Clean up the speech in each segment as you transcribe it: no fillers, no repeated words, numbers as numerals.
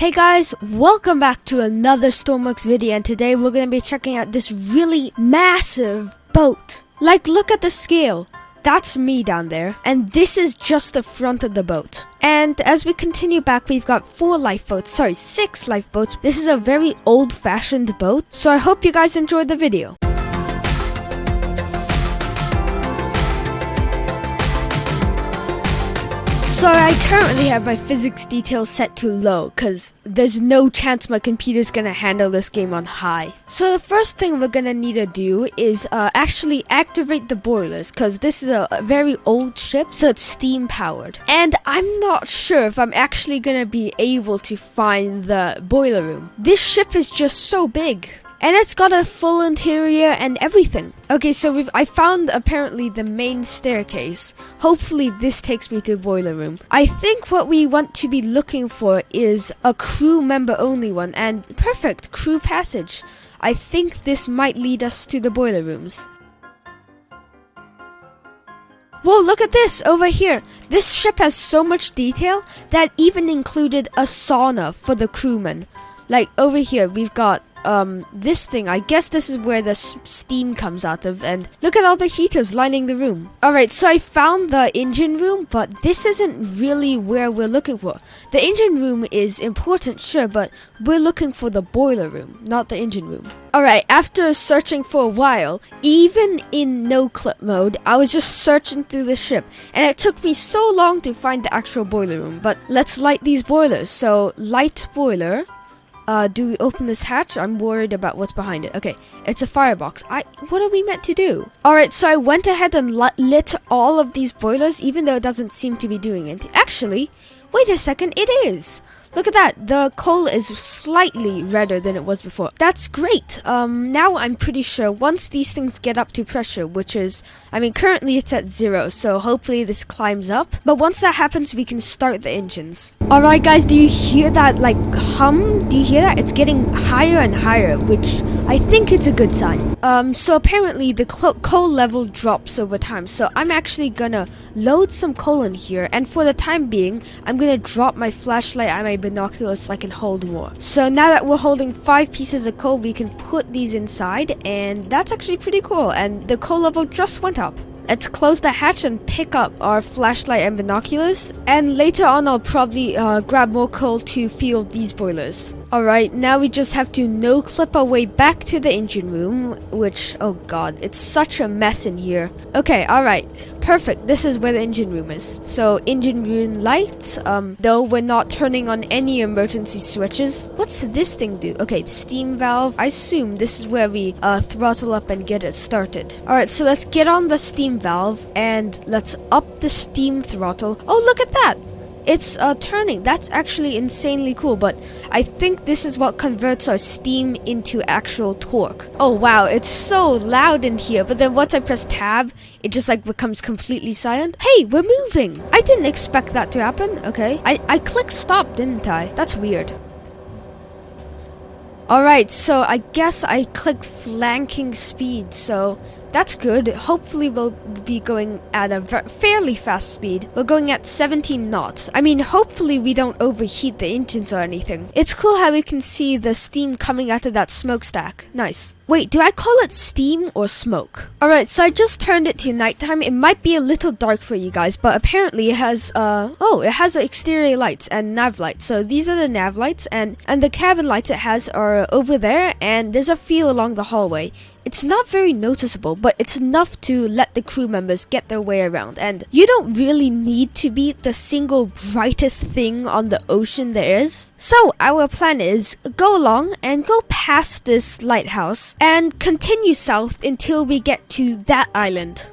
Hey guys, welcome back to another Stormworks video, and today we're going to be checking out this really massive boat. Like, look at the scale. That's me down there, and this is just the front of the boat. And as we continue back, we've got 6 lifeboats. This is a very old-fashioned boat, so I hope you guys enjoyed the video. So I currently have my physics details set to low, because there's no chance my computer's going to handle this game on high. So the first thing we're going to need to do is actually activate the boilers, because this is a very old ship, so it's steam powered. And I'm not sure if I'm actually going to be able to find the boiler room. This ship is just so big. And it's got a full interior and everything. Okay, so I found apparently the main staircase. Hopefully this takes me to the boiler room. I think what we want to be looking for is a crew member only one. And perfect, crew passage. I think this might lead us to the boiler rooms. Whoa, look at this over here. This ship has so much detail that even included a sauna for the crewmen. Like over here, we've got this thing. I guess this is where the steam comes out of, and look at all the heaters lining the room. Alright, so I found the engine room, but this isn't really where we're looking for. The engine room is important, sure, but we're looking for the boiler room, not the engine room. Alright, after searching for a while, even in no clip mode, I was just searching through the ship, and it took me so long to find the actual boiler room. But let's light these boilers. So, light boiler. Do we open this hatch? I'm worried about what's behind it. Okay, it's a firebox. What are we meant to do? Alright, so I went ahead and lit all of these boilers, even though it doesn't seem to be doing anything. Actually, wait a second, it is! Look at that, the coal is slightly redder than it was before. That's great. Now I'm pretty sure once these things get up to pressure, which is, currently it's at 0, so hopefully this climbs up. But once that happens, we can start the engines. Alright guys, do you hear that, like, hum? Do you hear that? It's getting higher and higher, which I think it's a good sign. So apparently the coal level drops over time, so I'm actually gonna load some coal in here, and for the time being, I'm gonna drop my flashlight and my binoculars so I can hold more. So now that we're holding 5 pieces of coal, we can put these inside, and that's actually pretty cool, and the coal level just went up. Let's close the hatch and pick up our flashlight and binoculars, and later on I'll probably grab more coal to fuel these boilers. Alright, now we just have to no-clip our way back to the engine room, which, oh god, it's such a mess in here. Okay, alright, perfect, this is where the engine room is. So, engine room lights, though we're not turning on any emergency switches. What's this thing do? Okay, steam valve. I assume this is where we throttle up and get it started. Alright, so let's get on the steam valve, and let's up the steam throttle. Oh, look at that! It's turning. That's actually insanely cool, but I think this is what converts our steam into actual torque. Oh wow, it's so loud in here, but then once I press tab, it just like becomes completely silent. Hey, we're moving! I didn't expect that to happen. Okay, I clicked stop, didn't I? That's weird. Alright, so I guess I clicked flanking speed, so that's good. Hopefully we'll be going at a fairly fast speed. We're going at 17 knots. Hopefully we don't overheat the engines or anything. It's cool how we can see the steam coming out of that smokestack. Nice. Wait, do I call it steam or smoke? Alright, so I just turned it to nighttime. It might be a little dark for you guys, but apparently it has, it has exterior lights and nav lights. So these are the nav lights, and the cabin lights it has are over there, and there's a few along the hallway. It's not very noticeable, but it's enough to let the crew members get their way around. And you don't really need to be the single brightest thing on the ocean there is. So our plan is go along and go past this lighthouse and continue south until we get to that island.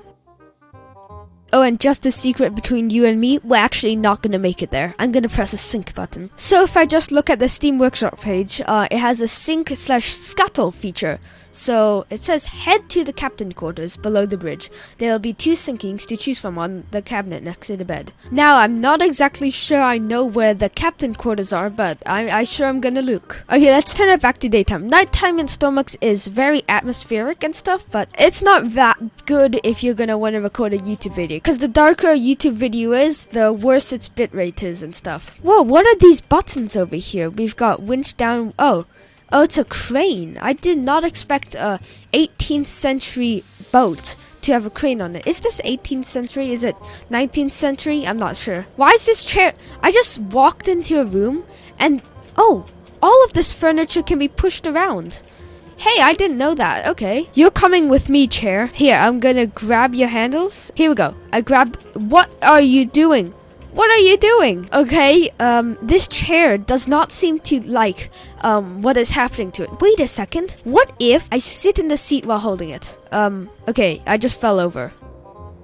Oh, and just a secret between you and me, we're actually not going to make it there. I'm going to press a sync button. So if I just look at the Steam Workshop page, it has a sync/scuttle feature. So it says head to the captain quarters below the bridge. There will be 2 sinkings to choose from on the cabinet next to the bed. Now, I'm not exactly sure I know where the captain quarters are, but I sure am gonna look. Okay, let's turn it back to daytime. Nighttime in Stormworks is very atmospheric and stuff, but it's not that good if you're gonna want to record a YouTube video. because the darker a YouTube video is, the worse its bitrate is and stuff. Whoa, what are these buttons over here? We've got winch down. Oh, it's a crane. I did not expect a 18th century boat to have a crane on it. Is this 18th century? Is it 19th century? I'm not sure. Why is this chair? I just walked into a room and oh, all of this furniture can be pushed around. Hey, I didn't know that. Okay. You're coming with me, chair. Here, I'm gonna grab your handles. Here we go. What are you doing? What are you doing? Okay, this chair does not seem to like, what is happening to it. Wait a second. What if I sit in the seat while holding it? Okay, I just fell over.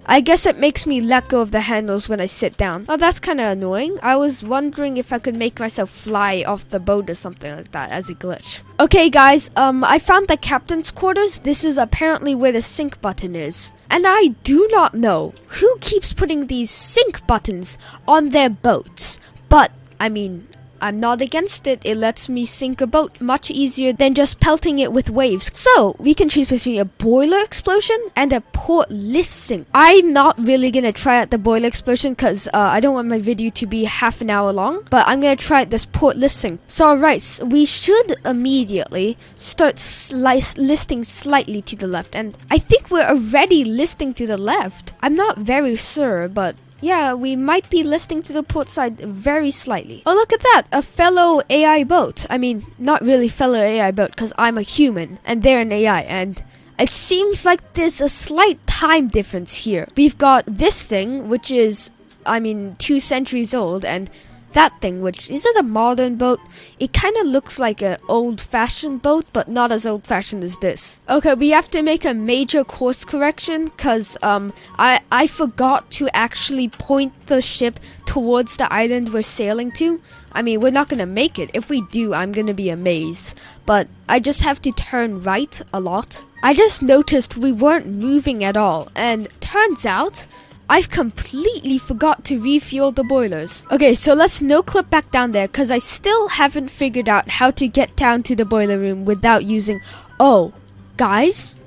I guess it makes me let go of the handles when I sit down. Oh, that's kind of annoying. I was wondering if I could make myself fly off the boat or something like that as a glitch. Okay, guys, I found the captain's quarters. This is apparently where the sync button is. And I do not know who keeps putting these sync buttons on their boats. But, I mean, I'm not against it. It lets me sink a boat much easier than just pelting it with waves. So, we can choose between a boiler explosion and a portless sink. I'm not really going to try out the boiler explosion because I don't want my video to be half an hour long. But I'm going to try out this portless sink. So, alright, we should immediately start listing slightly to the left. And I think we're already listing to the left. I'm not very sure, but yeah, we might be listing to the port side very slightly. Oh, look at that! A fellow AI boat. I mean, not really fellow AI boat, because I'm a human, and they're an AI, and it seems like there's a slight time difference here. We've got this thing, which is, 2 centuries old, and that thing, which, is it a modern boat? It kind of looks like an old-fashioned boat, but not as old-fashioned as this. Okay, we have to make a major course correction, because, I forgot to actually point the ship towards the island we're sailing to. I mean, we're not gonna make it. If we do, I'm gonna be amazed. But I just have to turn right a lot. I just noticed we weren't moving at all, and turns out I've completely forgot to refuel the boilers. Okay, so let's no-clip back down there because I still haven't figured out how to get down to the boiler room without using... Oh, guys?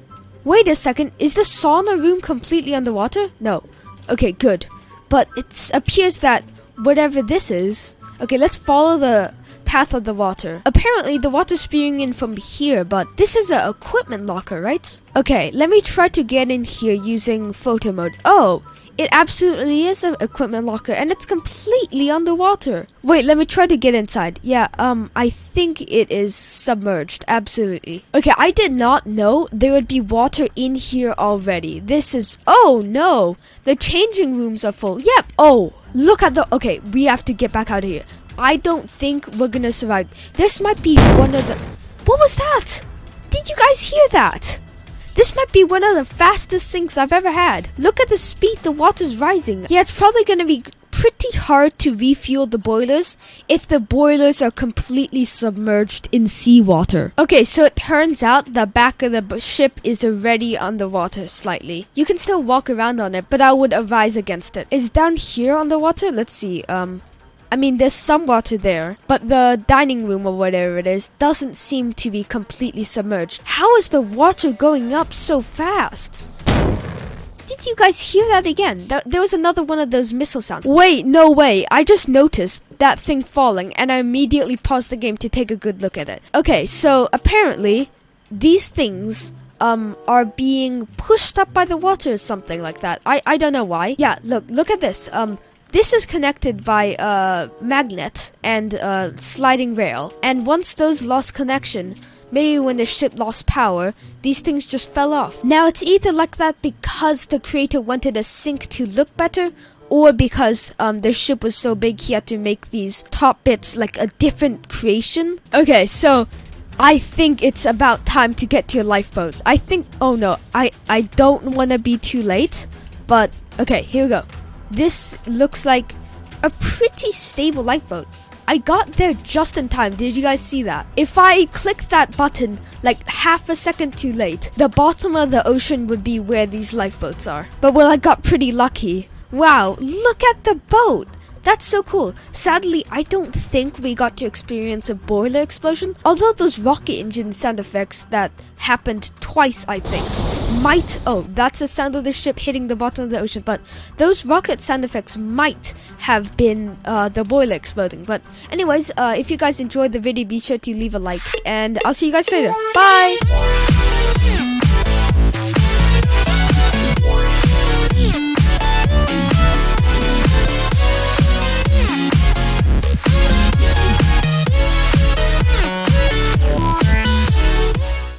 Wait a second, is the sauna room completely underwater? No. Okay, good. But it appears that whatever this is... Okay, let's follow the path of the water. Apparently, the water's spewing in from here, but this is an equipment locker, right? Okay, let me try to get in here using photo mode. Oh! It absolutely is an equipment locker, and it's completely underwater. Wait, let me try to get inside. Yeah, I think it is submerged, absolutely. Okay, I did not know there would be water in here already. This is... Oh, no! The changing rooms are full. Yep! Oh, look at the... Okay, we have to get back out of here. I don't think we're gonna survive. This might be one of the... What was that? Did you guys hear that? This might be one of the fastest sinks I've ever had. Look at the speed the water's rising. Yeah, it's probably going to be pretty hard to refuel the boilers if the boilers are completely submerged in seawater. Okay, so it turns out the back of the ship is already underwater slightly. You can still walk around on it, but I would advise against it. Is down here underwater? Let's see. There's some water there, but the dining room or whatever it is doesn't seem to be completely submerged. How is the water going up so fast? Did you guys hear that again? There was another one of those missile sounds. Wait, no way. I just noticed that thing falling, and I immediately paused the game to take a good look at it. Okay, so apparently these things are being pushed up by the water or something like that. I don't know why. Yeah, look at this. This is connected by a magnet and a sliding rail. And once those lost connection, maybe when the ship lost power, these things just fell off. Now, it's either like that because the creator wanted a sink to look better, or because the ship was so big he had to make these top bits like a different creation. Okay, so I think it's about time to get to your lifeboat. I think... Oh no, I don't want to be too late, but okay, here we go. This looks like a pretty stable lifeboat. I got there just in time. Did you guys see that? If I click that button like half a second too late, the bottom of the ocean would be where these lifeboats are. But well, I got pretty lucky. Wow, look at the boat. That's so cool. Sadly, I don't think we got to experience a boiler explosion, although those rocket engine sound effects that happened twice, I think. might, oh, that's the sound of the ship hitting the bottom of the ocean, but those rocket sound effects might have been the boiler exploding. But anyways, if you guys enjoyed the video, be sure to leave a like, and I'll see you guys later. Bye!